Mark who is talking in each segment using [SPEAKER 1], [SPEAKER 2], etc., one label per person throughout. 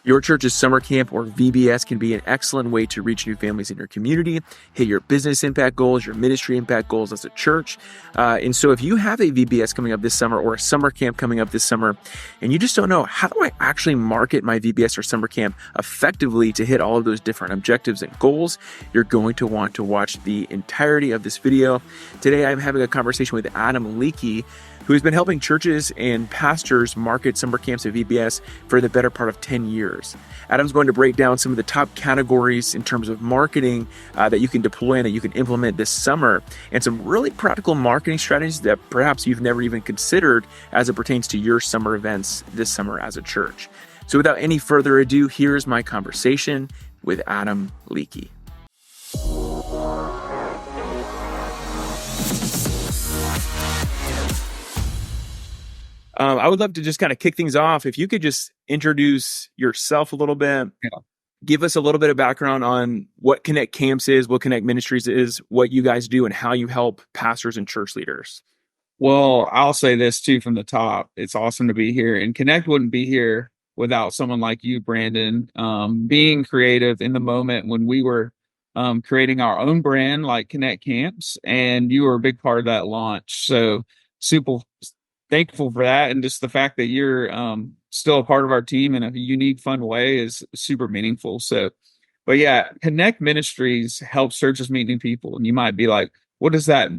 [SPEAKER 1] Your church's summer camp or VBS can be an excellent way to reach new families in your community, hit your business impact goals, your ministry impact goals as a church. And so if you have a VBS coming up this summer or a summer camp coming up this summer, and you just don't know, how do I actually market my VBS or summer camp effectively to hit all of those different objectives and goals, you're going to want to watch the entirety of this video. Today, I'm having a conversation with Adam Leakey, who has been helping churches and pastors market summer camps at VBS for the better part of 10 years. Adam's going to break down some of the top categories in terms of marketing that you can deploy and that you can implement this summer, and some really practical marketing strategies that perhaps you've never even considered as it pertains to your summer events this summer as a church. So without any further ado, here's my conversation with Adam Leakey. I would love to just kind of kick things off. If you could just introduce yourself a little bit, give us a little bit of background on what Connect Camps is, what Connect Ministries is, what you guys do, and how you help pastors and church leaders.
[SPEAKER 2] Well, I'll say this too from the top. It's awesome to be here, and Connect wouldn't be here without someone like you, Brandon, being creative in the moment when we were creating our own brand like Connect Camps, and you were a big part of that launch. So super thankful for that, and just the fact that you're still a part of our team in a unique, fun way is super meaningful. So, but yeah, Connect Ministries helps churches meet new people, and you might be like, "What is that?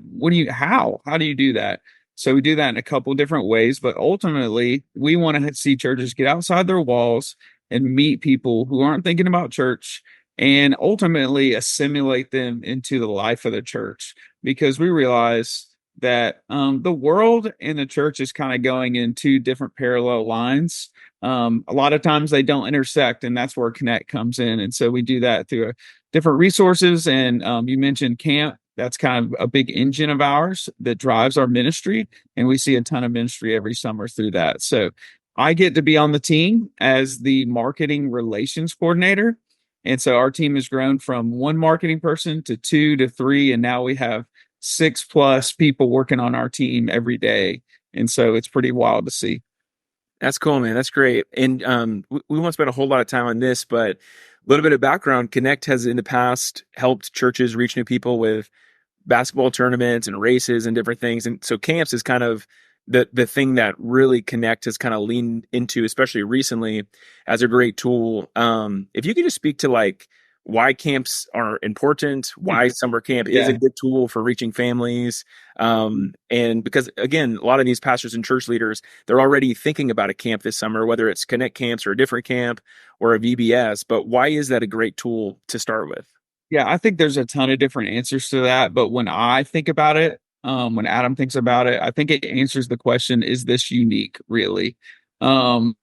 [SPEAKER 2] How do you do that?" So we do that in a couple different ways, but ultimately, we want to see churches get outside their walls and meet people who aren't thinking about church, and ultimately assimilate them into the life of the church, because we realize that the world and the church is kind of going in two different parallel lines. A lot of times they don't intersect, and that's where Connect comes in. And so we do that through different resources. And you mentioned camp. That's kind of a big engine of ours that drives our ministry. And we see a ton of ministry every summer through that. So I get to be on the team as the marketing relations coordinator. And so our team has grown from one marketing person to 2 to 3. And now we have 6+ people working on our team every day. And so it's pretty wild to see.
[SPEAKER 1] That's cool, man. That's great. And we won't spend a whole lot of time on this, but a little bit of background. Connect has in the past helped churches reach new people with basketball tournaments and races and different things. And so camps is kind of the thing that really Connect has kind of leaned into, especially recently, as a great tool. If you could just speak to like why camps are important, why summer camp is a good tool for reaching families. And because, again, a lot of these pastors and church leaders, they're already thinking about a camp this summer, whether it's Connect Camps or a different camp or a VBS. But why is that a great tool to start with?
[SPEAKER 2] Yeah, I think there's a ton of different answers to that. But when I think about it, when Adam thinks about it, I think it answers the question, is this unique, really? And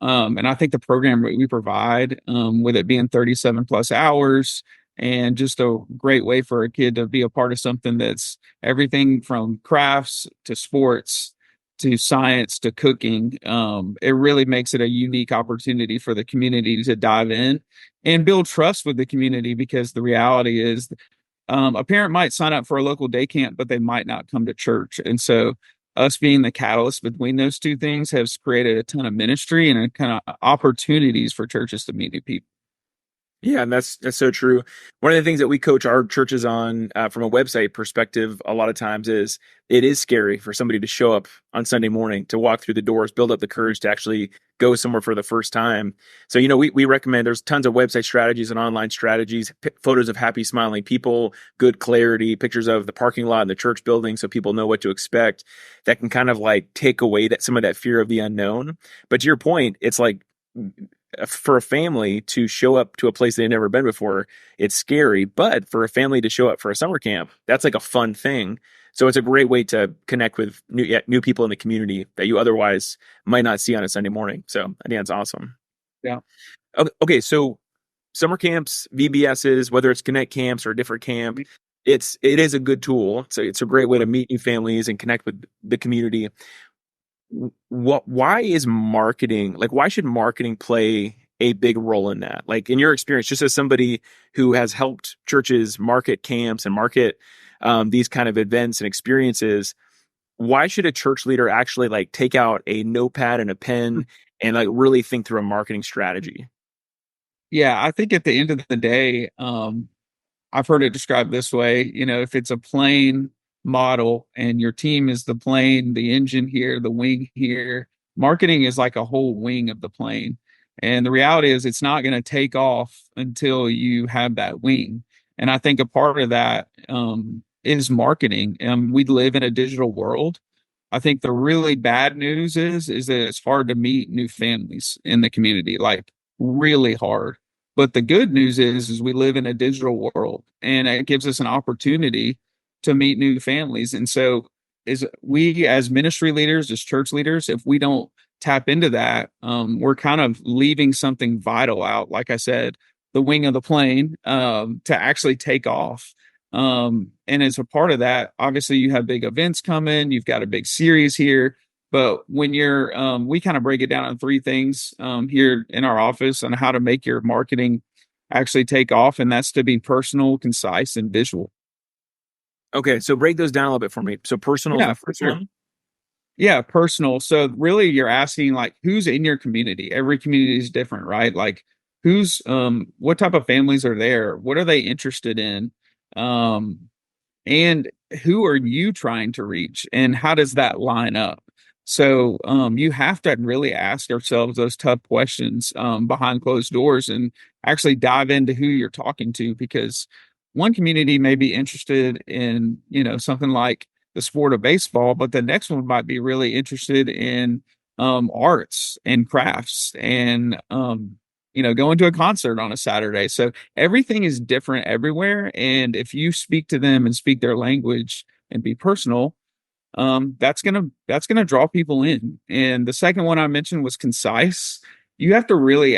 [SPEAKER 2] I think the program we provide, with it being 37+ hours, and just a great way for a kid to be a part of something that's everything from crafts to sports to science to cooking, it really makes it a unique opportunity for the community to dive in and build trust with the community, because the reality is a parent might sign up for a local day camp, but they might not come to church. And so us being the catalyst between those two things has created a ton of ministry and a kind of opportunities for churches to meet new people.
[SPEAKER 1] Yeah, and that's so true. One of the things that we coach our churches on from a website perspective a lot of times is it is scary for somebody to show up on Sunday morning, to walk through the doors, build up the courage to actually go somewhere for the first time. So, we recommend, there's tons of website strategies and online strategies, photos of happy, smiling people, good clarity, pictures of the parking lot and the church building so people know what to expect. That can kind of like take away some of that fear of the unknown. But to your point, it's like, for a family to show up to a place they've never been before, it's scary. But for a family to show up for a summer camp, that's like a fun thing. So it's a great way to connect with new people in the community that you otherwise might not see on a Sunday morning. So I think that's awesome.
[SPEAKER 2] Yeah.
[SPEAKER 1] Okay. So summer camps, VBSs, whether it's Connect Camps or a different camp, it is a good tool. So it's a great way to meet new families and connect with the community. Why is marketing, like, why should marketing play a big role in that? Like, in your experience, just as somebody who has helped churches market camps and market these kind of events and experiences, why should a church leader actually like take out a notepad and a pen and like really think through a marketing strategy?
[SPEAKER 2] Yeah, I think at the end of the day, I've heard it described this way, if it's a plane model and your team is the plane, the engine here, the wing here, marketing is like a whole wing of the plane. And the reality is it's not going to take off until you have that wing. And I think a part of that is marketing. We live in a digital world. I think the really bad news is that it's hard to meet new families in the community, like really hard. But the good news is we live in a digital world and it gives us an opportunity to meet new families. And so is we as ministry leaders, as church leaders, if we don't tap into that, we're kind of leaving something vital out. Like I said, the wing of the plane to actually take off. And as a part of that, obviously you have big events coming, you've got a big series here. But when you're, we kind of break it down in three things here in our office on how to make your marketing actually take off. And that's to be personal, concise, and visual.
[SPEAKER 1] Okay, so break those down a little bit for me. So personal is
[SPEAKER 2] Yeah,
[SPEAKER 1] the
[SPEAKER 2] for
[SPEAKER 1] first
[SPEAKER 2] sure.
[SPEAKER 1] one.
[SPEAKER 2] Yeah, personal. So really you're asking like who's in your community? Every community is different, right? Like who's what type of families are there? What are they interested in? Um and who are you trying to reach and how does that line up? So you have to really ask ourselves those tough questions behind closed doors and actually dive into who you're talking to because one community may be interested in something like the sport of baseball, but the next one might be really interested in arts and crafts and going to a concert on a Saturday. So everything is different everywhere. And if you speak to them and speak their language and be personal, that's gonna draw people in. And the second one I mentioned was concise. You have to really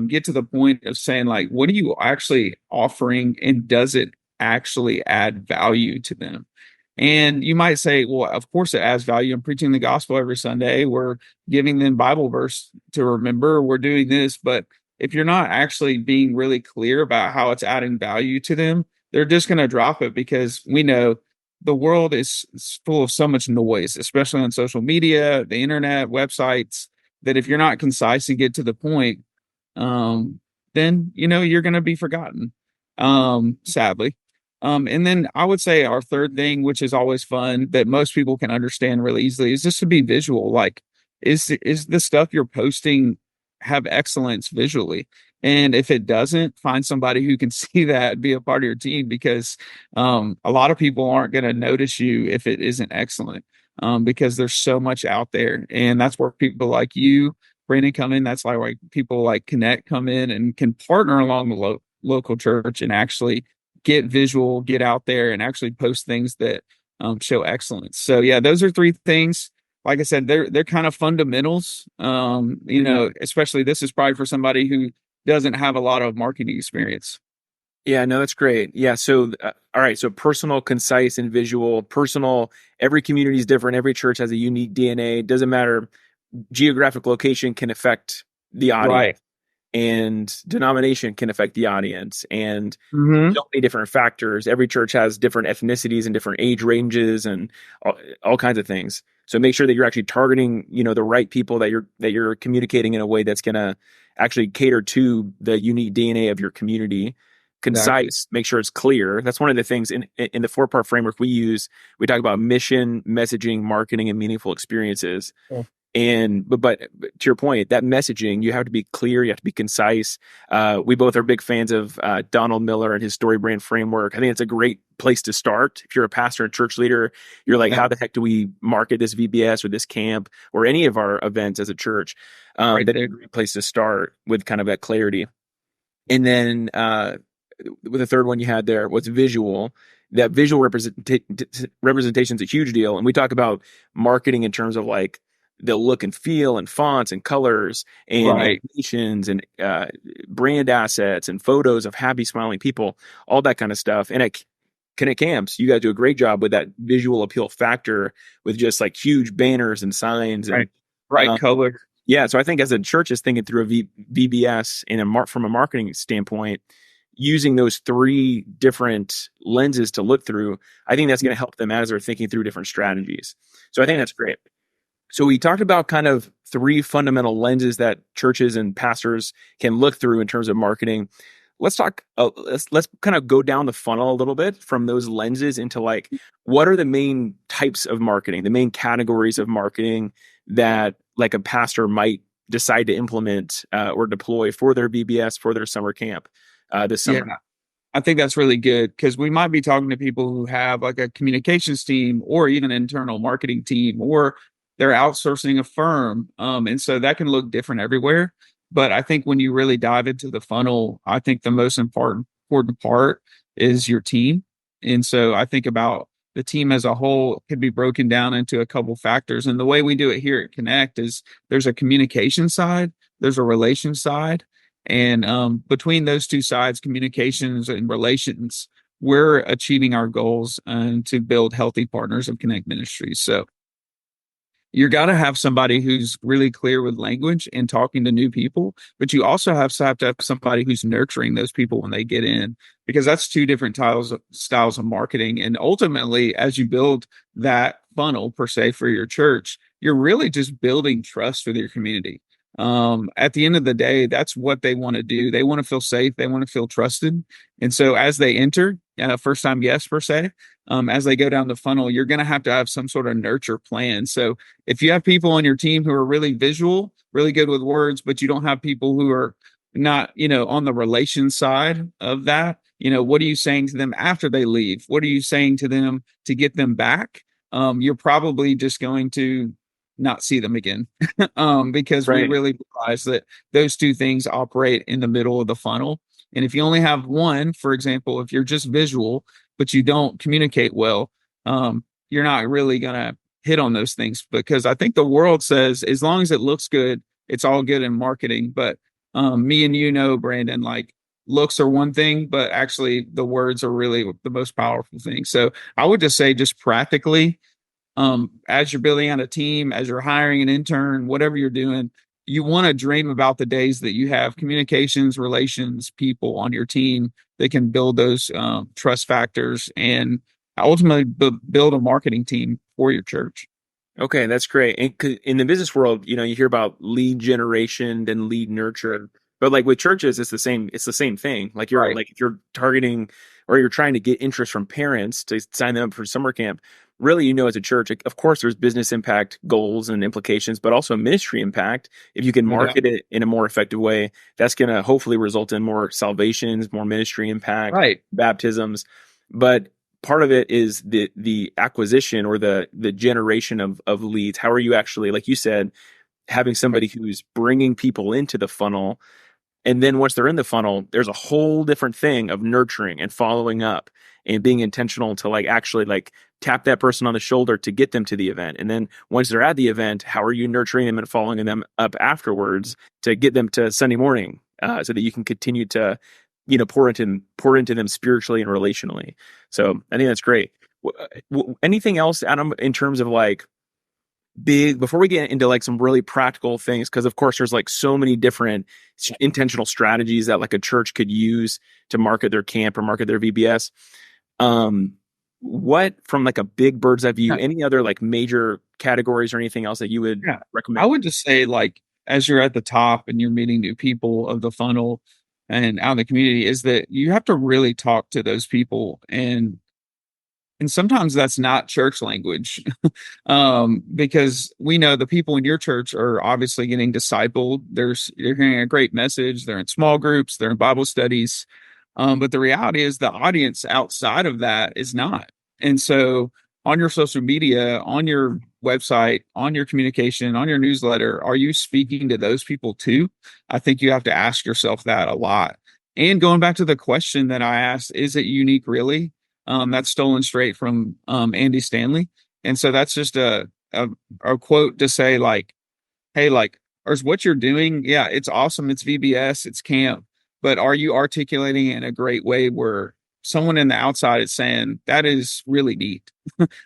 [SPEAKER 2] get to the point of saying like, what are you actually offering, and does it actually add value to them? And you might say, well, of course it adds value. I'm preaching the gospel every Sunday. We're giving them Bible verse to remember. We're doing this. But if you're not actually being really clear about how it's adding value to them, they're just going to drop it because we know the world is full of so much noise, especially on social media, the internet, websites, that if you're not concise and get to the point, um, then you're going to be forgotten, sadly. And then I would say our third thing, which is always fun, that most people can understand really easily, is just to be visual. Like, is the stuff you're posting have excellence visually? And if it doesn't, find somebody who can see that, be a part of your team, because a lot of people aren't going to notice you if it isn't excellent, because there's so much out there, and that's where people like you, Brandon, come in. That's like people like Connect come in and can partner along the local church and actually get visual, get out there, and actually post things that show excellence. So yeah, those are three things. Like I said, they're kind of fundamentals. Especially this is probably for somebody who doesn't have a lot of marketing experience.
[SPEAKER 1] Yeah, no, that's great. Yeah, so all right, so personal, concise, and visual. Personal, every community is different. Every church has a unique DNA. Doesn't matter. Geographic location can affect the audience,
[SPEAKER 2] Right.
[SPEAKER 1] and denomination can affect the audience, and
[SPEAKER 2] Hmm.
[SPEAKER 1] so many different factors. Every church has different ethnicities and different age ranges and all kinds of things. So make sure that you're actually targeting, the right people, that you're communicating in a way that's going to actually cater to the unique DNA of your community.
[SPEAKER 2] Exactly.
[SPEAKER 1] Concise, make sure it's clear. That's one of the things in the four-part framework we use. We talk about mission, messaging, marketing, and meaningful experiences. And but to your point, that messaging, you have to be clear, you have to be concise. We both are big fans of Donald Miller and his story brand framework. I think it's a great place to start. If you're a pastor and church leader, you're like,
[SPEAKER 2] Yeah.
[SPEAKER 1] how the heck do we market this VBS or this camp or any of our events as a church?
[SPEAKER 2] Right
[SPEAKER 1] That's a
[SPEAKER 2] there.
[SPEAKER 1] great place to start with kind of that clarity. And then with the third one you had there was visual. That visual representation is a huge deal. And we talk about marketing in terms of like the look and feel and fonts and colors and
[SPEAKER 2] Right.
[SPEAKER 1] animations and brand assets and photos of happy smiling people, all that kind of stuff. And at Connect Camps, you guys do a great job with that visual appeal factor with just like huge banners and signs and
[SPEAKER 2] Right. Right
[SPEAKER 1] um,
[SPEAKER 2] color.
[SPEAKER 1] yeah, so I think as a church is thinking through a VBS and from a marketing standpoint, using those three different lenses to look through, I think that's going to help them as they're thinking through different strategies. So I think that's great. So we talked about kind of three fundamental lenses that churches and pastors can look through in terms of marketing. Let's talk. Let's kind of go down the funnel a little bit from those lenses into like what are the main types of marketing, the main categories of marketing that like a pastor might decide to implement or deploy for their VBS for their summer camp this
[SPEAKER 2] Yeah,
[SPEAKER 1] summer.
[SPEAKER 2] I think that's really good because we might be talking to people who have like a communications team or even an internal marketing team, or they're outsourcing a firm. And so that can look different everywhere. But I think when you really dive into the funnel, I think the most important part is your team. And so I think about the team as a whole could be broken down into a couple factors. And the way we do it here at Connect is there's a communication side, there's a relation side, and between those two sides, communications and relations, we're achieving our goals to build healthy partners of Connect Ministries. So you got to have somebody who's really clear with language and talking to new people, but you also have to have somebody who's nurturing those people when they get in, because that's two different styles of marketing. And ultimately, as you build that funnel per se for your church, you're really just building trust with your community. At the end of the day, that's what they want to do. They want to feel safe. They want to feel trusted. And so as they enter, first time guests per se, as they go down the funnel, you're going to have some sort of nurture plan. So if you have people on your team who are really visual, really good with words, but you don't have people who are not, on the relation side of that, what are you saying to them after they leave? What are you saying to them to get them back? You're probably just going to not see them again. Because we
[SPEAKER 1] Right.
[SPEAKER 2] really realize that those two things operate in the middle of the funnel. And if you only have one, for example, if you're just visual, but you don't communicate well, you're not really going to hit on those things, because I think the world says as long as it looks good, it's all good in marketing. But me and Brandon, like looks are one thing, but actually the words are really the most powerful thing. So I would just say, just practically, as you're building out a team, as you're hiring an intern, whatever you're doing, you want to dream about the days that you have communications, relations, people on your team that can build those trust factors and ultimately build a marketing team for your church.
[SPEAKER 1] Okay, that's great. And in the business world, you hear about lead generation and lead nurture, but like with churches, it's the same. It's the same thing. Like
[SPEAKER 2] Right.
[SPEAKER 1] if you're targeting or you're trying to get interest from parents to sign them up for summer camp. Really, as a church, like, of course, there's business impact goals and implications, but also ministry impact. If you can
[SPEAKER 2] No doubt.
[SPEAKER 1] market it in a more effective way, that's going to hopefully result in more salvations, more ministry impact,
[SPEAKER 2] Right.
[SPEAKER 1] baptisms. But part of it is the acquisition or the generation of leads. How are you actually, like you said, having somebody who's bringing people into the funnel, and then once they're in the funnel, there's a whole different thing of nurturing and following up and being intentional to like actually like tap that person on the shoulder to get them to the event. And then once they're at the event, how are you nurturing them and following them up afterwards to get them to Sunday morning so that you can continue to pour into them spiritually and relationally. So I think that's great. Anything else, Adam, in terms of like big, before we get into like some really practical things, because of course there's like so many different intentional strategies that like a church could use to market their camp or market their VBS. What, from like a big bird's eye view,
[SPEAKER 2] Yeah.
[SPEAKER 1] any other like major categories or anything else that you would
[SPEAKER 2] Yeah. I
[SPEAKER 1] recommend?
[SPEAKER 2] would just say, like, as you're at the top and you're meeting new people of the funnel and out in the community, is that you have to really talk to those people. And sometimes that's not church language, because we know the people in your church are obviously getting discipled. They're hearing a great message. They're in small groups. They're in Bible studies. But the reality is the audience outside of that is not. And so on your social media, on your website, on your communication, on your newsletter, are you speaking to those people too? I think you have to ask yourself that a lot. And going back to the question that I asked, is it unique really? That's stolen straight from Andy Stanley. And so that's just a quote to say, like, hey, like, or is what you're doing, yeah, it's awesome. It's VBS, it's camp, but are you articulating it in a great way where someone in the outside is saying, that is really neat.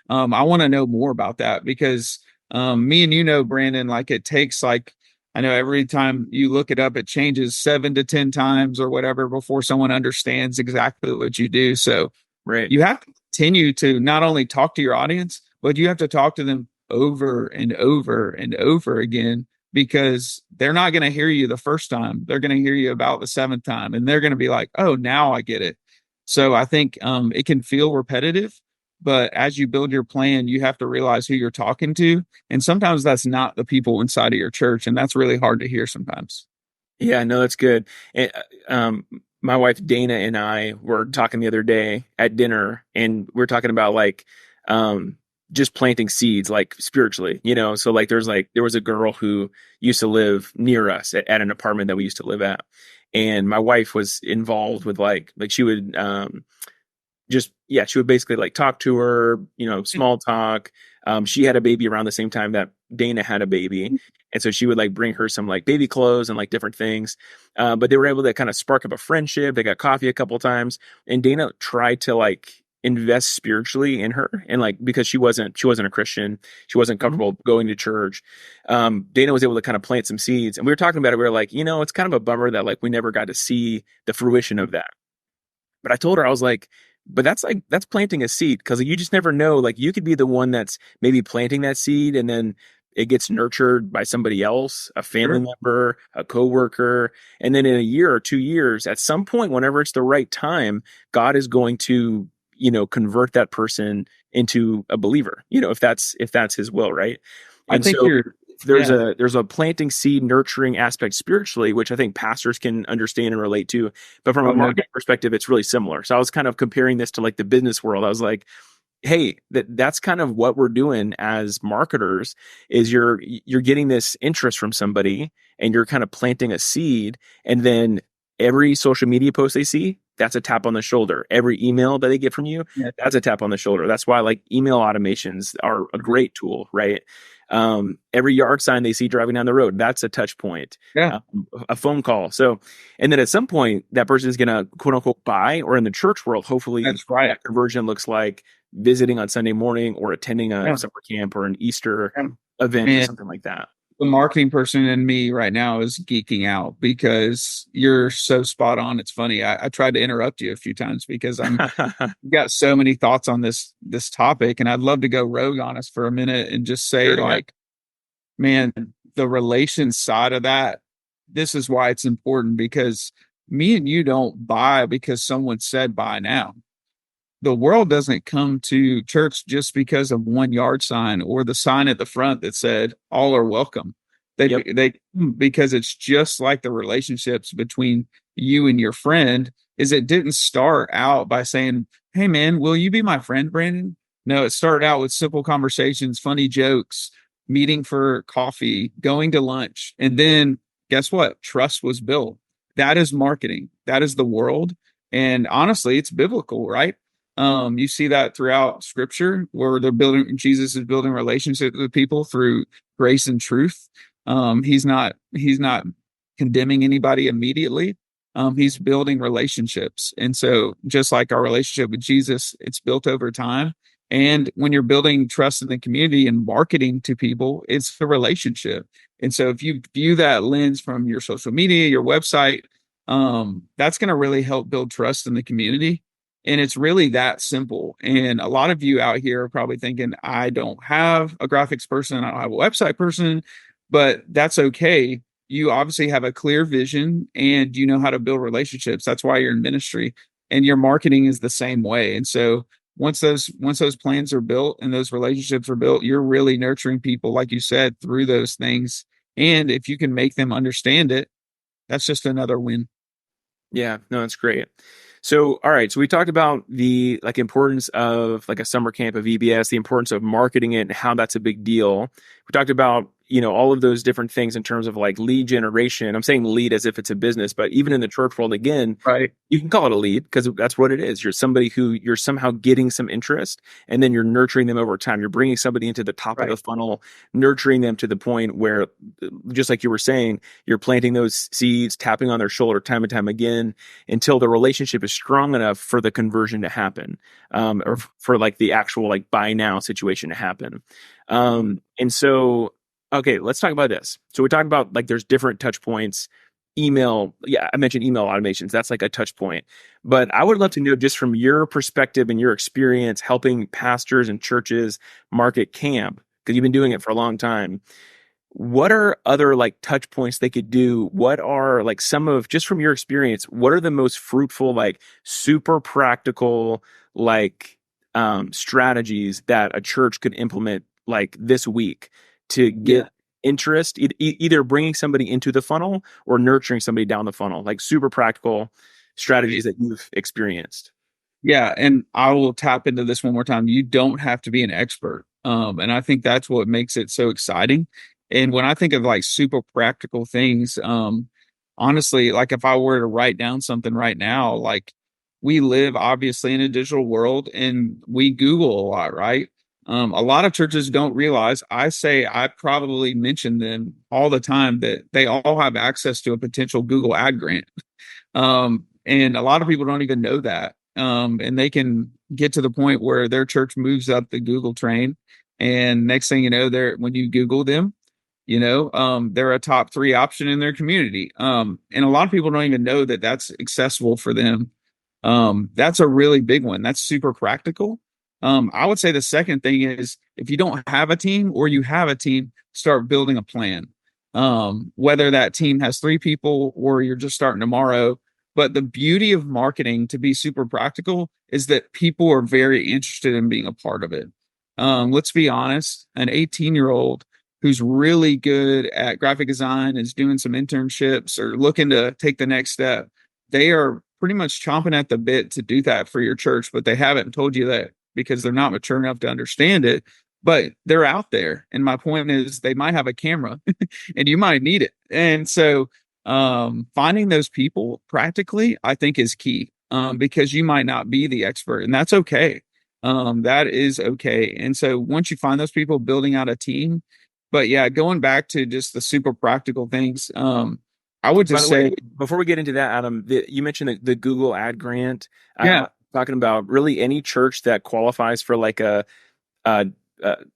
[SPEAKER 2] I want to know more about that, because me and Brandon, like it takes like, I know every time you look it up, it changes 7 to 10 times or whatever before someone understands exactly what you do. So
[SPEAKER 1] Right.
[SPEAKER 2] you have to continue to not only talk to your audience, but you have to talk to them over and over and over again because they're not going to hear you the first time. They're going to hear you about the seventh time and they're going to be like, oh, now I get it. So I think it can feel repetitive, but as you build your plan, you have to realize who you're talking to. And sometimes that's not the people inside of your church. And that's really hard to hear sometimes.
[SPEAKER 1] Yeah, no, that's good. And, my wife Dana and I were talking the other day at dinner, and we are talking about like just planting seeds, like spiritually, you know. So like there was a girl who used to live near us at an apartment that we used to live at, and my wife was involved with like she would she would basically like talk to her, you know, small talk. She had a baby around the same time that Dana had a baby. And so she would like bring her some like baby clothes and like different things. But they were able to kind of spark up a friendship. They got coffee a couple of times, and Dana tried to like invest spiritually in her. And like, because she wasn't a Christian, she wasn't comfortable going to church. Dana was able to kind of plant some seeds, and we were talking about it. We were like, you know, it's kind of a bummer that like we never got to see the fruition of that. But I told her, I was like, but that's planting a seed, because you just never know. Like you could be the one that's maybe planting that seed, and then it gets nurtured by somebody else, a family member, a coworker, and then in a year or 2 years, at some point, whenever it's the right time, God is going to, you know, convert that person into a believer. You know, if that's His will, right?
[SPEAKER 2] I
[SPEAKER 1] And
[SPEAKER 2] think
[SPEAKER 1] so
[SPEAKER 2] you're,
[SPEAKER 1] there's a planting seed, nurturing aspect spiritually, which I think pastors can understand and relate to. But from a marketing perspective, it's really similar. So I was kind of comparing this to like the business world. I was like, hey, that's kind of what we're doing as marketers, is you're getting this interest from somebody, and you're kind of planting a seed, and then every social media post they see, that's a tap on the shoulder. Every email that they get from you, that's a tap on the shoulder. That's why like email automations are a great tool, right? Every yard sign they see driving down the road, that's a touch point. A phone call. So, and then at some point that person is going to quote unquote buy, or in the church world, hopefully that conversion looks like visiting on Sunday morning, or attending a summer camp or an Easter event or something like that.
[SPEAKER 2] The marketing person in me right now is geeking out because you're so spot on. It's funny. I tried to interrupt you a few times because I've got so many thoughts on this topic, and I'd love to go rogue on us for a minute and just say man, the relation side of that, this is why it's important, because me and you don't buy because someone said buy now. The world doesn't come to church just because of one yard sign or the sign at the front that said all are welcome. They because it's just like the relationships between you and your friend. Is it didn't start out by saying, hey man, will you be my friend, Brandon? No, it started out with simple conversations, funny jokes, meeting for coffee, going to lunch. And then guess what? Trust was built. That is marketing. That is the world. And honestly, it's biblical, right? You see that throughout scripture where Jesus is building relationships with people through grace and truth. He's not condemning anybody immediately. He's building relationships. And so just like our relationship with Jesus, it's built over time. And when you're building trust in the community and marketing to people, it's the relationship. And so if you view that lens from your social media, your website, that's going to really help build trust in the community. And it's really that simple. And a lot of you out here are probably thinking, I don't have a graphics person, I don't have a website person, but that's okay. You obviously have a clear vision and you know how to build relationships. That's why you're in ministry, and your marketing is the same way. And so once those plans are built and those relationships are built, you're really nurturing people, like you said, through those things. And if you can make them understand it, that's just another win.
[SPEAKER 1] Yeah, no, that's great. So, all right. So we talked about the like importance of like a summer camp of VBS, the importance of marketing it and how that's a big deal. We talked about, you know, all of those different things in terms of like lead generation. I'm saying lead as if it's a business, but even in the church world, again, you can call it a lead because that's what it is. You're somebody who you're somehow getting some interest, and then you're nurturing them over time. You're bringing somebody into the top of the funnel, nurturing them to the point where, just like you were saying, you're planting those seeds, tapping on their shoulder time and time again until the relationship is strong enough for the conversion to happen, or for like the actual like buy now situation to happen. And so, okay, let's talk about this. So we talked about like there's different touch points. Email, yeah, I mentioned email automations. That's like a touch point. But I would love to know, just from your perspective and your experience helping pastors and churches market camp, because you've been doing it for a long time. What are other like touch points they could do? What are like some of, just from your experience, what are the most fruitful, like super practical, like strategies that a church could implement like this week to
[SPEAKER 2] Yeah.
[SPEAKER 1] get interest, either bringing somebody into the funnel or nurturing somebody down the funnel, like super practical strategies that you've experienced?
[SPEAKER 2] Yeah, and I will tap into this one more time. You don't have to be an expert. And I think that's what makes it so exciting. And when I think of like super practical things, honestly, like if I were to write down something right now, like we live obviously in a digital world and we Google a lot, right? A lot of churches don't realize, I probably mention them all the time, that they all have access to a potential Google ad grant. And a lot of people don't even know that. And they can get to the point where their church moves up the Google train. And next thing you know, when you Google them, they're a top three option in their community. And a lot of people don't even know that that's accessible for them. That's a really big one. That's super practical. I would say the second thing is, if you don't have a team or you have a team, start building a plan. Whether that team has 3 people or you're just starting tomorrow. But the beauty of marketing, to be super practical, is that people are very interested in being a part of it. Let's be honest, an 18-year-old who's really good at graphic design, is doing some internships or looking to take the next step, they are pretty much chomping at the bit to do that for your church, but they haven't told you that because they're not mature enough to understand it. But they're out there. And my point is, they might have a camera and you might need it. And so finding those people practically, I think, is key, because you might not be the expert, and that's okay. That is okay. And so once you find those people, building out a team. But yeah, going back to just the super practical things, I would
[SPEAKER 1] By
[SPEAKER 2] just
[SPEAKER 1] the
[SPEAKER 2] say,
[SPEAKER 1] way, before we get into that, Adam, you mentioned the Google ad grant. I'm
[SPEAKER 2] yeah,
[SPEAKER 1] talking about really any church that qualifies for like a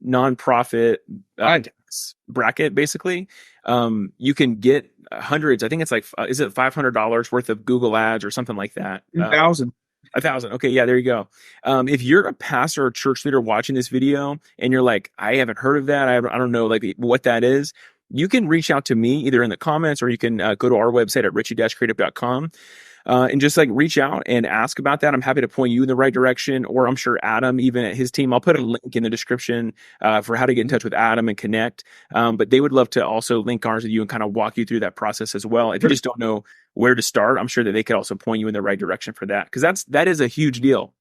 [SPEAKER 1] nonprofit
[SPEAKER 2] I
[SPEAKER 1] tax bracket, basically. You can get hundreds. I think it's like, is it $500 worth of Google ads or something like that?
[SPEAKER 2] 2000.
[SPEAKER 1] 1,000. Okay, yeah, there you go. If you're a pastor or church leader watching this video and you're like, I haven't heard of that, I don't know like what that is, you can reach out to me either in the comments or you can go to our website at richie-creative.com. And just like reach out and ask about that. I'm happy to point you in the right direction, or I'm sure Adam, even at his team, I'll put a link in the description for how to get in touch with Adam and connect. But they would love to also link ours with you and kind of walk you through that process as well. If you just don't know where to start, I'm sure that they could also point you in the right direction for that, because that is a huge deal.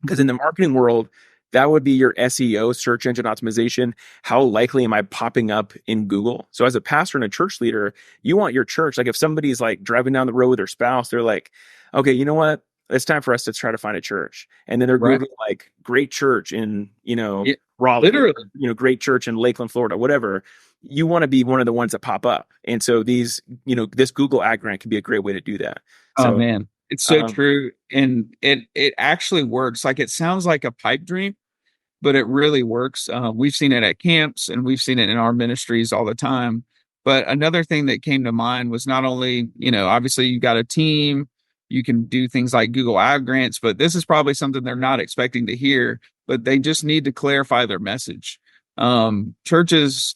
[SPEAKER 1] Because in the marketing world, that would be your SEO, search engine optimization. How likely am I popping up in Google? So as a pastor and a church leader, you want your church, like if somebody's like driving down the road with their spouse, they're like, okay, you know what? It's time for us to try to find a church. And then they're
[SPEAKER 2] Right.
[SPEAKER 1] Googling like great church in,
[SPEAKER 2] Yeah,
[SPEAKER 1] Raleigh,
[SPEAKER 2] literally.
[SPEAKER 1] great church in Lakeland, Florida, whatever. You want to be one of the ones that pop up. And so this Google ad grant can be a great way to do that.
[SPEAKER 2] Oh
[SPEAKER 1] So,
[SPEAKER 2] man, it's so
[SPEAKER 1] um,
[SPEAKER 2] true. And it actually works. Like, it sounds like a pipe dream, but it really works. We've seen it at camps and we've seen it in our ministries all the time. But another thing that came to mind was, not only, obviously you got a team, you can do things like Google Ad Grants, but this is probably something they're not expecting to hear, but they just need to clarify their message. Churches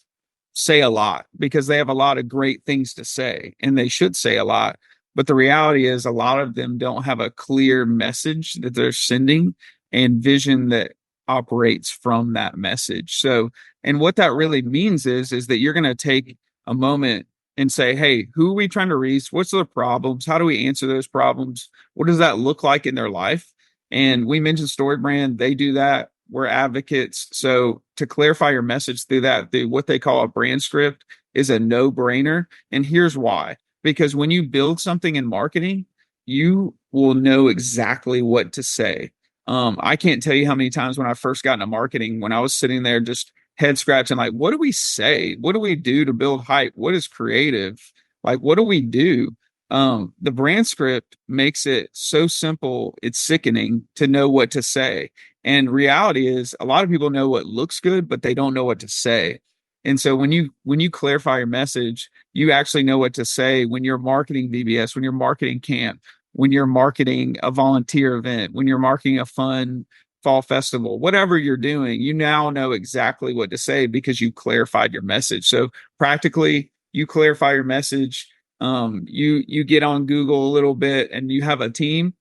[SPEAKER 2] say a lot because they have a lot of great things to say, and they should say a lot. But the reality is, a lot of them don't have a clear message that they're sending and vision that operates from that message. So, and what that really means is that you're going to take a moment and say, hey, who are we trying to reach? What's their problems? How do we answer those problems? What does that look like in their life? And we mentioned StoryBrand, they do that. We're advocates. So to clarify your message through that, through what they call a brand script, is a no-brainer. And here's why. Because when you build something in marketing, you will know exactly what to say. I can't tell you how many times when I first got into marketing, when I was sitting there just head scratching, like, what do we say? What do we do to build hype? What is creative? Like, what do we do? The brand script makes it so simple, it's sickening to know what to say. And reality is, a lot of people know what looks good, but they don't know what to say. And so when you clarify your message, you actually know what to say when you're marketing VBS, when you're marketing camp, when you're marketing a volunteer event, when you're marketing a fun fall festival, whatever you're doing, you now know exactly what to say because you clarified your message. So practically, you clarify your message. You get on Google a little bit, and you have a team.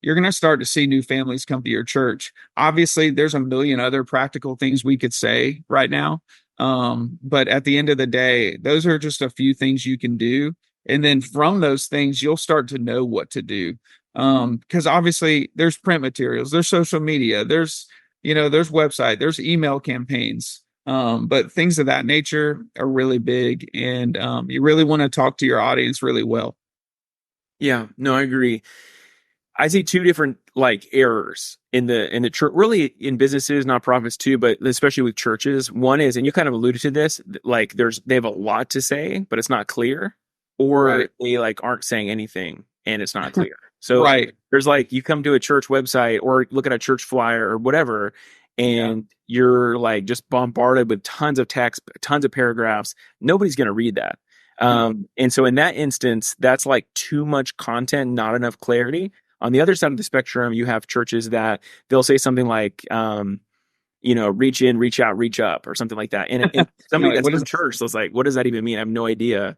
[SPEAKER 2] You're going to start to see new families come to your church. Obviously, there's a million other practical things we could say right now. But at the end of the day, those are just a few things you can do. And then from those things, you'll start to know what to do. Because obviously there's print materials, there's social media, there's website, there's email campaigns. But things of that nature are really big, and you really want to talk to your audience really well.
[SPEAKER 1] Yeah, no, I agree. I see two different like errors in the church, really in businesses, nonprofits too, but especially with churches. One is, and you kind of alluded to this, like they have a lot to say, but it's not clear, or
[SPEAKER 2] Right.
[SPEAKER 1] they like aren't saying anything and it's not clear. So
[SPEAKER 2] Right.
[SPEAKER 1] there's like you come to a church website or look at a church flyer or whatever, and you're like just bombarded with tons of text, tons of paragraphs. Nobody's going to read that. And so in that instance, that's like too much content, not enough clarity. On the other side of the spectrum, you have churches that they'll say something like, reach in, reach out, reach up, or something like that. And somebody
[SPEAKER 2] Like,
[SPEAKER 1] that's
[SPEAKER 2] what is
[SPEAKER 1] from church was like, what does that even mean? I have no idea.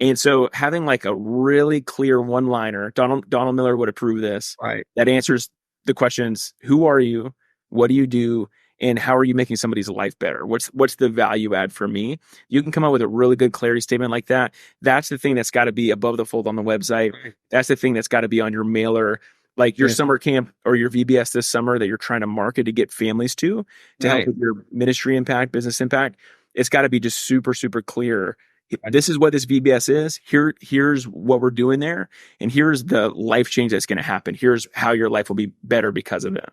[SPEAKER 1] And so having like a really clear one-liner, Donald Miller would approve this,
[SPEAKER 2] right?
[SPEAKER 1] that answers the questions: who are you? What do you do? And how are you making somebody's life better? What's the value add for me? You can come up with a really good clarity statement like that. That's the thing that's got to be above the fold on the website.
[SPEAKER 2] Right.
[SPEAKER 1] That's the thing that's got to be on your mailer, like your
[SPEAKER 2] Yeah.
[SPEAKER 1] summer camp or your VBS this summer that you're trying to market to get families to help
[SPEAKER 2] Right.
[SPEAKER 1] with your ministry impact, business impact. It's got to be just super, super clear.
[SPEAKER 2] Right.
[SPEAKER 1] This is what this VBS is. Here's what we're doing there. And here's the life change that's going to happen. Here's how your life will be better because of it.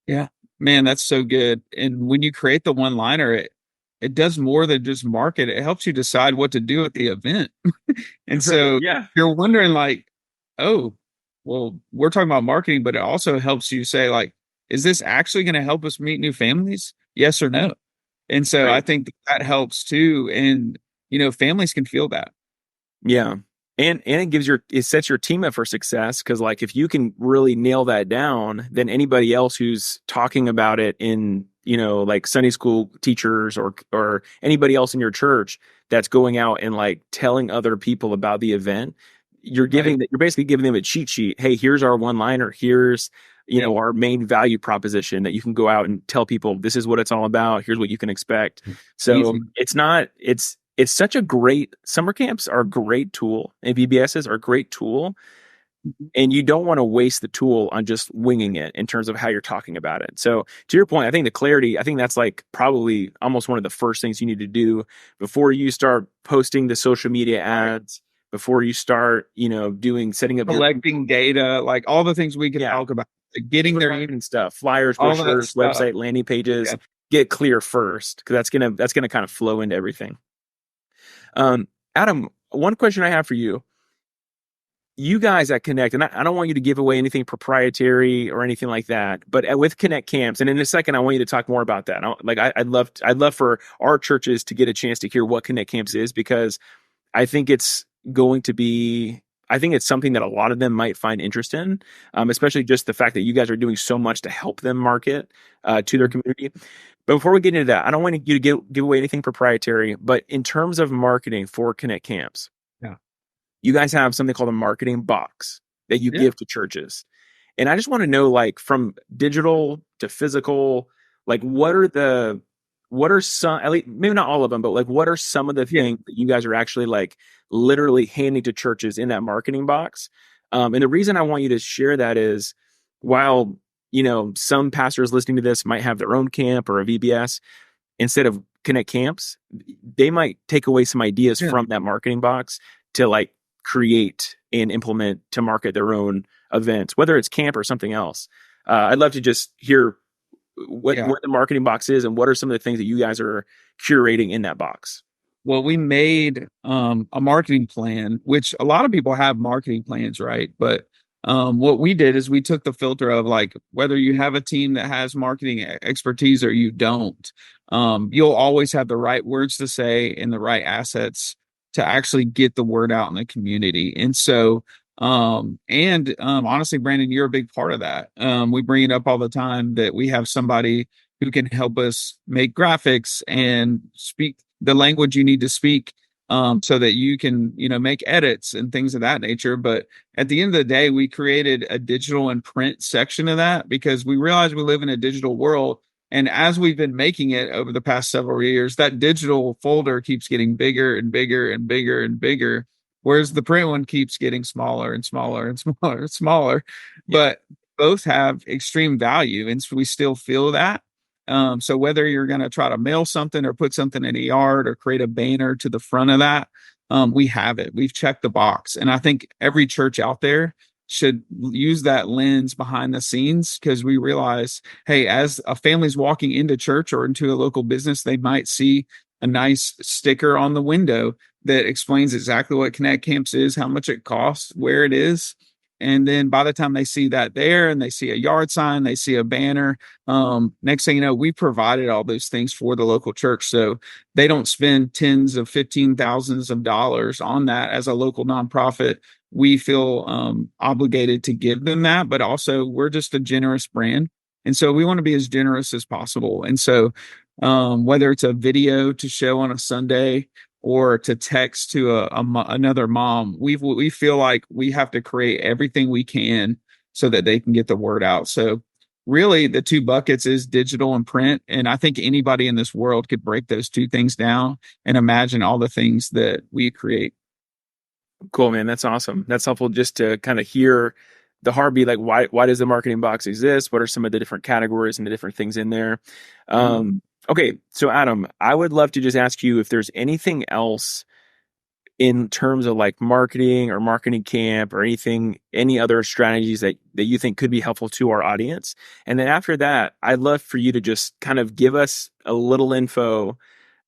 [SPEAKER 2] Yeah. Man, that's so good. And when you create the one liner, it does more than just market. It helps you decide what to do at the event. And so
[SPEAKER 1] Yeah.
[SPEAKER 2] you're wondering like, oh, well, we're talking about marketing, but it also helps you say like, is this actually going to help us meet new families? Yes or no? And so I
[SPEAKER 1] Right.
[SPEAKER 2] think that helps too. And, families can feel that.
[SPEAKER 1] Yeah. And it sets your team up for success, because like if you can really nail that down, then anybody else who's talking about it in, like Sunday school teachers or anybody else in your church that's going out and like telling other people about the event, you're basically giving them a cheat sheet. Hey, here's our one liner. Here's,
[SPEAKER 2] Yeah.
[SPEAKER 1] our main value proposition that you can go out and tell people this is what it's all about. Here's what you can expect. So
[SPEAKER 2] Easy.
[SPEAKER 1] it's such a great, summer camps are a great tool, and VBSs are a great tool. And you don't want to waste the tool on just winging it in terms of how you're talking about it. So to your point, I think the clarity, I think that's like probably almost one of the first things you need to do before you start posting the social media ads, before you start, setting up
[SPEAKER 2] Collecting data, like all the things we could
[SPEAKER 1] yeah,
[SPEAKER 2] talk about, like getting their
[SPEAKER 1] and stuff, flyers,
[SPEAKER 2] all that
[SPEAKER 1] brochures,
[SPEAKER 2] stuff.
[SPEAKER 1] website, landing pages.
[SPEAKER 2] Yeah.
[SPEAKER 1] Get clear first, because that's gonna kind of flow into everything. Adam, one question I have for you. You guys at Connect, and I don't want you to give away anything proprietary or anything like that, but with Connect Camps, and in a second, I want you to talk more about that. I'd love for our churches to get a chance to hear what Connect Camps is, because I think it's something that a lot of them might find interest in, especially just the fact that you guys are doing so much to help them market to their community. But before we get into that, I don't want you to give away anything proprietary, but in terms of marketing for Connect Camps,
[SPEAKER 2] Yeah.
[SPEAKER 1] you guys have something called a marketing box that you
[SPEAKER 2] Yeah.
[SPEAKER 1] give to churches. And I just want to know, like, from digital to physical, like what are some, at least maybe not all of them, but like what are some of the
[SPEAKER 2] Yeah.
[SPEAKER 1] things that you guys are actually like literally handing to churches in that marketing box? And the reason I want you to share that is, while some pastors listening to this might have their own camp or a VBS, instead of Connect Camps, they might take away some ideas
[SPEAKER 2] Yeah.
[SPEAKER 1] from that marketing box to like create and implement to market their own events, whether it's camp or something else. I'd love to just hear what the marketing box is and what are some of the things that you guys are curating in that box.
[SPEAKER 2] Well, we made a marketing plan, which a lot of people have marketing plans, right? But what we did is we took the filter of like whether you have a team that has marketing expertise or you don't, you'll always have the right words to say and the right assets to actually get the word out in the community. And so And honestly, Brandon, you're a big part of that. We bring it up all the time that we have somebody who can help us make graphics and speak the language you need to speak, so that you can, make edits and things of that nature. But at the end of the day, we created a digital and print section of that because we realize we live in a digital world. And as we've been making it over the past several years, that digital folder keeps getting bigger and bigger and bigger and bigger, whereas the print one keeps getting smaller and smaller and smaller and smaller.
[SPEAKER 1] Yeah.
[SPEAKER 2] But both have extreme value, and so we still feel that. So whether you're going to try to mail something or put something in a yard or create a banner to the front of that, we have it. We've checked the box, and I think every church out there should use that lens behind the scenes, because we realize, hey, as a family's walking into church or into a local business, they might see a nice sticker on the window that explains exactly what Connect Camps is, how much it costs, where it is. And then by the time they see that there and they see a yard sign, they see a banner, next thing you know, we provided all those things for the local church. So they don't spend tens of 15 thousands of dollars on that. As a local nonprofit, we feel obligated to give them that, but also we're just a generous brand. And so we want to be as generous as possible. And so whether it's a video to show on a Sunday or to text to another mom, we feel like we have to create everything we can so that they can get the word out. So really the two buckets is digital and print. And I think anybody in this world could break those two things down and imagine all the things that we create.
[SPEAKER 1] Cool, man. That's awesome. That's helpful just to kind of hear the heartbeat. Like, why does the marketing box exist? What are some of the different categories and the different things in there? Okay. So Adam, I would love to just ask you if there's anything else in terms of like marketing or marketing camp or any other strategies that you think could be helpful to our audience. And then after that, I'd love for you to just kind of give us a little info,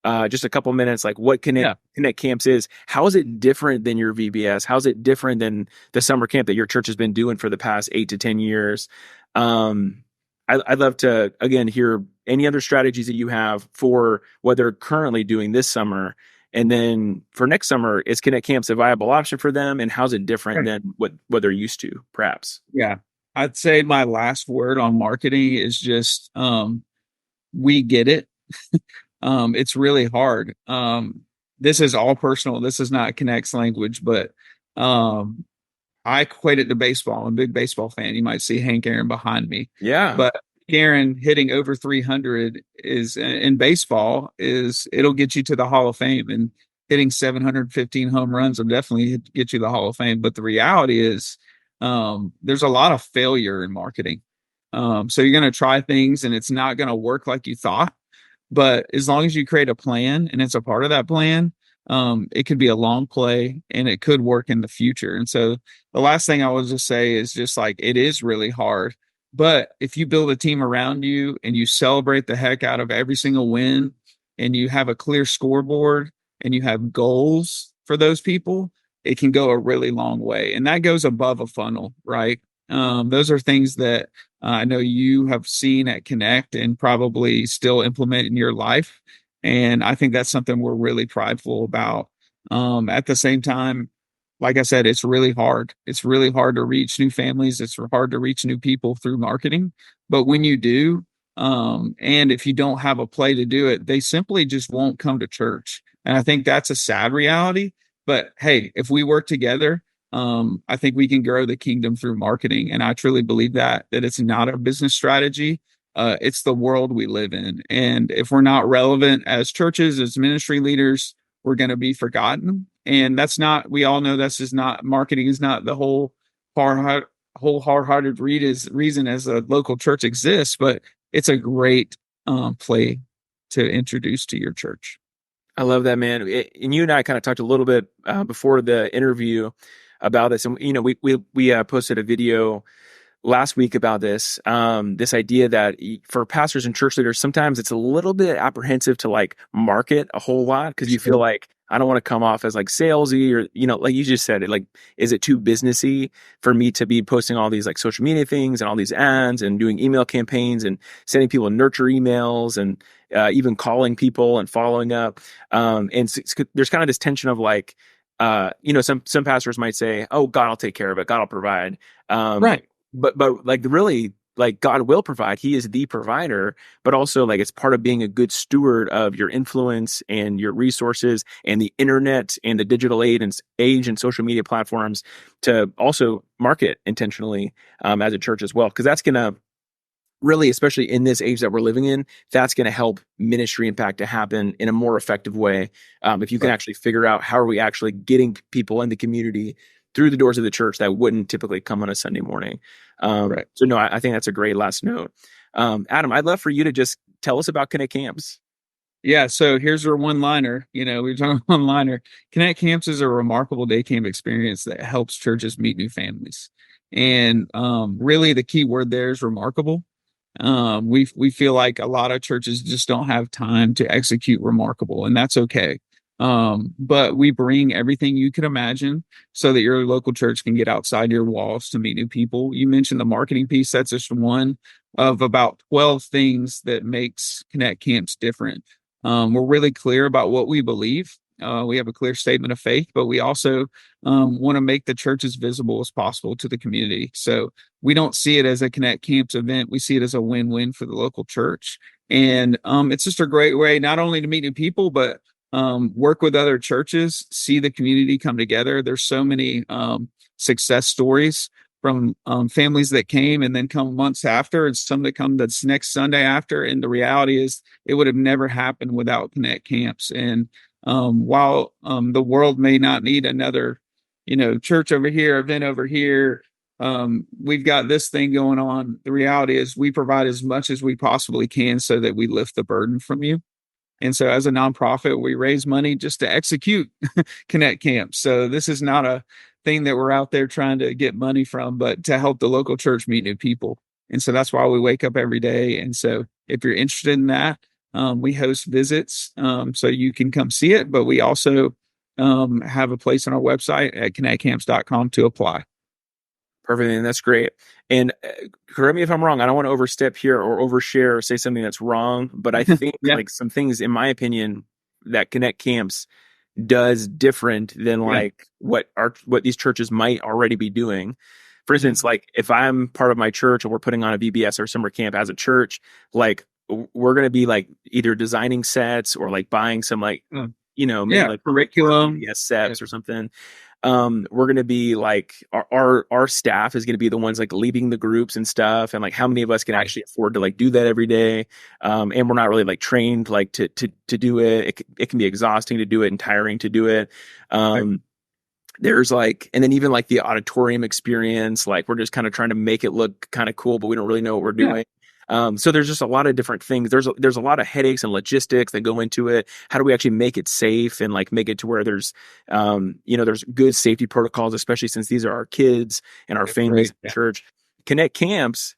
[SPEAKER 1] just a couple minutes, like what Connect Camps is. How is it different than your VBS? How is it different than the summer camp that your church has been doing for the past 8 to 10 years? I'd love to, again, hear any other strategies that you have for what they're currently doing this summer. And then for next summer, is Connect Camps a viable option for them? And how's it different than what they're used to, perhaps?
[SPEAKER 2] Yeah. I'd say my last word on marketing is just, we get it. It's really hard. This is all personal. This is not Connect's language, but I equate it to baseball. I'm a big baseball fan. You might see Hank Aaron behind me.
[SPEAKER 1] Yeah.
[SPEAKER 2] But Aaron hitting over 300 is in baseball it'll get you to the Hall of Fame, and hitting 715 home runs will definitely get you the Hall of Fame. But the reality is, there's a lot of failure in marketing. So you're going to try things and it's not going to work like you thought. But as long as you create a plan and it's a part of that plan, it could be a long play and it could work in the future. And so the last thing I will just say is just like, it is really hard. But if you build a team around you and you celebrate the heck out of every single win, and you have a clear scoreboard and you have goals for those people, it can go a really long way. And that goes above a funnel, right? Those are things that I know you have seen at Connect and probably still implement in your life. And I think that's something we're really prideful about. At the same time, like I said, it's really hard. It's really hard to reach new families. It's hard to reach new people through marketing. But when you do, and if you don't have a play to do it, they simply just won't come to church. And I think that's a sad reality. But hey, if we work together, I think we can grow the kingdom through marketing. And I truly believe that it's not a business strategy. It's the world we live in. And if we're not relevant as churches, as ministry leaders, we're going to be forgotten. And that's not, we all know this is not, marketing is not the whole hard-hearted reason as a local church exists, but it's a great play to introduce to your church.
[SPEAKER 1] I love that, man. And you and I kind of talked a little bit before the interview about this. And, we posted a video last week about this idea that for pastors and church leaders, sometimes it's a little bit apprehensive to like market a whole lot because you feel like, I don't want to come off as like salesy or, like you just said, is it too businessy for me to be posting all these like social media things and all these ads and doing email campaigns and sending people nurture emails and even calling people and following up. And so there's kind of this tension of like, some pastors might say, "Oh, God will take care of it. God will provide." Um,
[SPEAKER 2] Right.
[SPEAKER 1] but like really, like God will provide. He is the provider, but also like it's part of being a good steward of your influence and your resources and the internet and the digital age and social media platforms to also market intentionally as a church as well, because that's gonna really, especially in this age that we're living in, that's going to help ministry impact to happen in a more effective way. If you can
[SPEAKER 2] Right.
[SPEAKER 1] actually figure out how are we actually getting people in the community through the doors of the church that wouldn't typically come on a Sunday morning.
[SPEAKER 2] Right.
[SPEAKER 1] So no, I think that's a great last note. Adam, I'd love for you to just tell us about Connect Camps.
[SPEAKER 2] Yeah, so here's our one liner. We were talking one liner. Connect Camps is a remarkable day camp experience that helps churches meet new families. And really, the key word there is remarkable. We feel like a lot of churches just don't have time to execute remarkable, and that's okay. But we bring everything you could imagine so that your local church can get outside your walls to meet new people. You mentioned the marketing piece. That's just one of about 12 things that makes Connect Camps different. We're really clear about what we believe. We have a clear statement of faith, but we also want to make the church as visible as possible to the community. So we don't see it as a Connect Camps event. We see it as a win-win for the local church. And it's just a great way not only to meet new people, but work with other churches, see the community come together. There's so many success stories from families that came and then come months after, and some that come that's next Sunday after. And the reality is it would have never happened without Connect Camps. And while the world may not need another, church over here, event over here, we've got this thing going on. The reality is we provide as much as we possibly can so that we lift the burden from you. And so as a nonprofit, we raise money just to execute Connect Camps. So this is not a thing that we're out there trying to get money from, but to help the local church meet new people. And so that's why we wake up every day. And so if you're interested in that, we host visits so you can come see it. But we also have a place on our website at connectcamps.com to apply.
[SPEAKER 1] Perfect. And that's great. And correct me if I'm wrong. I don't want to overstep here or overshare or say something that's wrong, but I think
[SPEAKER 2] Yeah.
[SPEAKER 1] like some things, in my opinion, that Connect Camps does different than
[SPEAKER 2] Yeah.
[SPEAKER 1] like what these churches might already be doing. For instance, like if I'm part of my church and we're putting on a VBS or summer camp as a church, like we're going to be like either designing sets or like buying some like, maybe
[SPEAKER 2] Yeah.
[SPEAKER 1] like
[SPEAKER 2] Curriculum.
[SPEAKER 1] VBS sets or something. We're going to be like our staff is going to be the ones like leading the groups and stuff, and like how many of us can actually afford to like do that every day. And we're not really like trained like to do it. It can be exhausting to do it and tiring to do it. There's like, and then even like the auditorium experience, like we're just kind of trying to make it look kind of cool, but we don't really know what we're doing. So there's just a lot of different things. There's a lot of headaches and logistics that go into it. How do we actually make it safe and like make it to where there's, there's good safety protocols, especially since these are our kids and our families in church. Connect Camps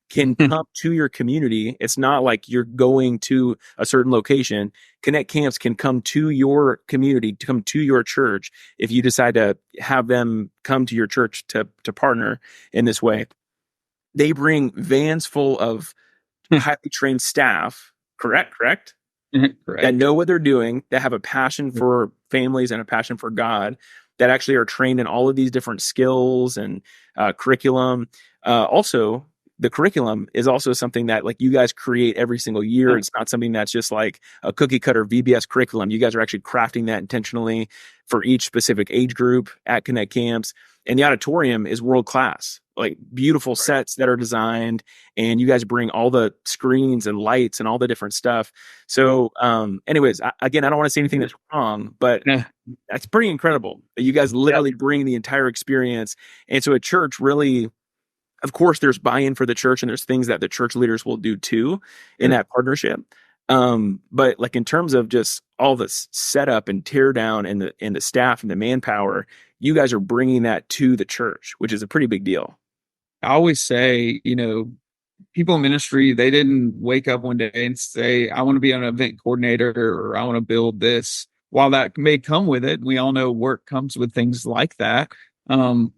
[SPEAKER 1] can come to your community. It's not like you're going to a certain location. Connect Camps can come to your community, to come to your church if you decide to have them come to your church to partner in this way. They bring vans full of highly trained staff, correct, that
[SPEAKER 2] Correct.
[SPEAKER 1] know what they're doing, that have a passion for families and a passion for God, that actually are trained in all of these different skills and curriculum. Also, the curriculum is also something that like you guys create every single year. It's not something that's just like a cookie cutter VBS curriculum. You guys are actually crafting that intentionally for each specific age group at Connect Camps. And the auditorium is world class, like beautiful sets that are designed, and you guys bring all the screens and lights and all the different stuff. So, anyways, again, I don't want to say anything that's wrong, but that's pretty incredible. You guys literally bring the entire experience. And so a church really, of course, there's buy-in for the church and there's things that the church leaders will do too in that partnership. But like in terms of just all the setup and tear down and the staff and the manpower, you guys are bringing that to the church, which is a pretty big deal.
[SPEAKER 2] I always say, people in ministry, they didn't wake up one day and say, I want to be an event coordinator or I want to build this. While that may come with it, we all know work comes with things like that. When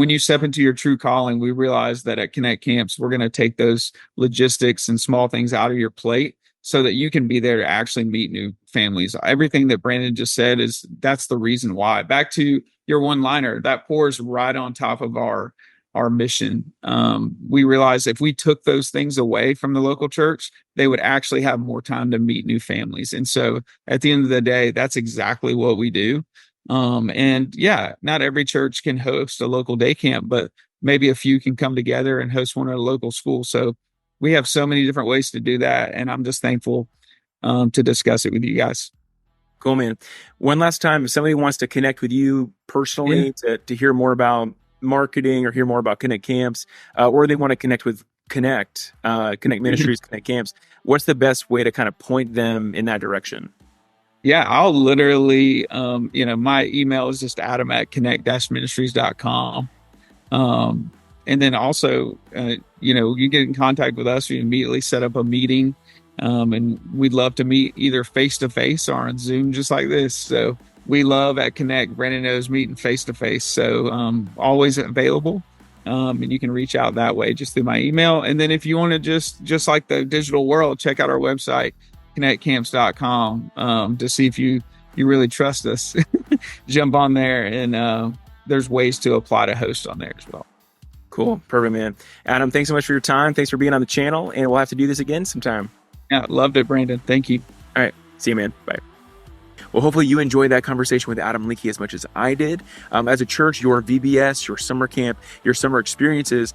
[SPEAKER 2] you step into your true calling, we realize that at Connect Camps, we're going to take those logistics and small things out of your plate so that you can be there to actually meet new families. Everything that Brandon just said that's the reason why. Back to your one-liner, that pours right on top of our mission. We realized if we took those things away from the local church, they would actually have more time to meet new families. And so at the end of the day, that's exactly what we do. And yeah, not every church can host a local day camp, but maybe a few can come together and host one at a local school. So we have so many different ways to do that. And I'm just thankful to discuss it with you guys.
[SPEAKER 1] Cool, man. One last time, if somebody wants to connect with you personally to hear more about marketing or hear more about Connect Camps, or they want to connect with Connect Ministries, Connect Camps, what's the best way to kind of point them in that direction?
[SPEAKER 2] Yeah, I'll literally, my email is just adam@connect-ministries.com. And then also, you get in contact with us, we immediately set up a meeting. And we'd love to meet either face to face or on Zoom, just like this. So we love at Connect, Brandon knows, meeting face to face. So always available. And you can reach out that way just through my email. And then if you want to just like the digital world, check out our website, connectcamps.com, to see if you really trust us. Jump on there, and there's ways to apply to host on there as well.
[SPEAKER 1] Cool. Perfect, man. Adam, thanks so much for your time. Thanks for being on the channel, and we'll have to do this again sometime.
[SPEAKER 2] Yeah, loved it, Brandon. Thank you.
[SPEAKER 1] All right. See you, man. Bye. Well, hopefully you enjoyed that conversation with Adam Leakey as much as I did. As a church, your VBS, your summer camp, your summer experiences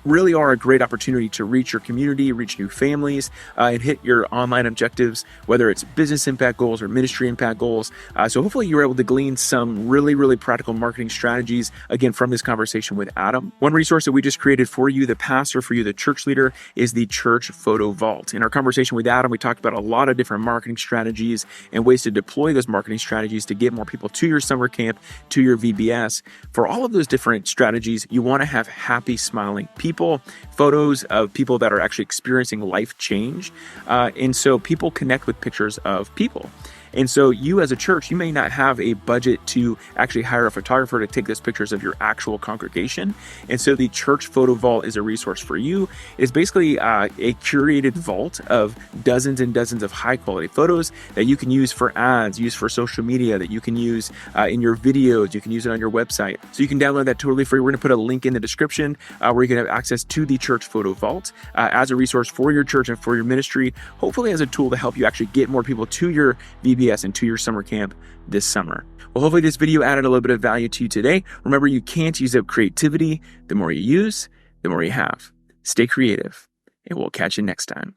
[SPEAKER 1] really are a great opportunity to reach your community, reach new families, and hit your online objectives, whether it's business impact goals or ministry impact goals. So hopefully you were able to glean some really, really practical marketing strategies, again, from this conversation with Adam. One resource that we just created for you, the pastor, for you, the church leader, is the Church Photo Vault. In our conversation with Adam, we talked about a lot of different marketing strategies and ways to deploy those marketing strategies to get more people to your summer camp, to your VBS. For all of those different strategies, you want to have happy, smiling people, photos of people that are actually experiencing life change. And so people connect with pictures of people. And so you as a church, you may not have a budget to actually hire a photographer to take those pictures of your actual congregation. And so the Church Photo Vault is a resource for you. It's basically a curated vault of dozens and dozens of high quality photos that you can use for ads, use for social media, that you can use in your videos, you can use it on your website. So you can download that totally free. We're going to put a link in the description where you can have access to the Church Photo Vault as a resource for your church and for your ministry, hopefully as a tool to help you actually get more people to your VBS and to your summer camp this summer. Well, hopefully this video added a little bit of value to you today. Remember, you can't use up creativity. The more you use, the more you have. Stay creative, and we'll catch you next time.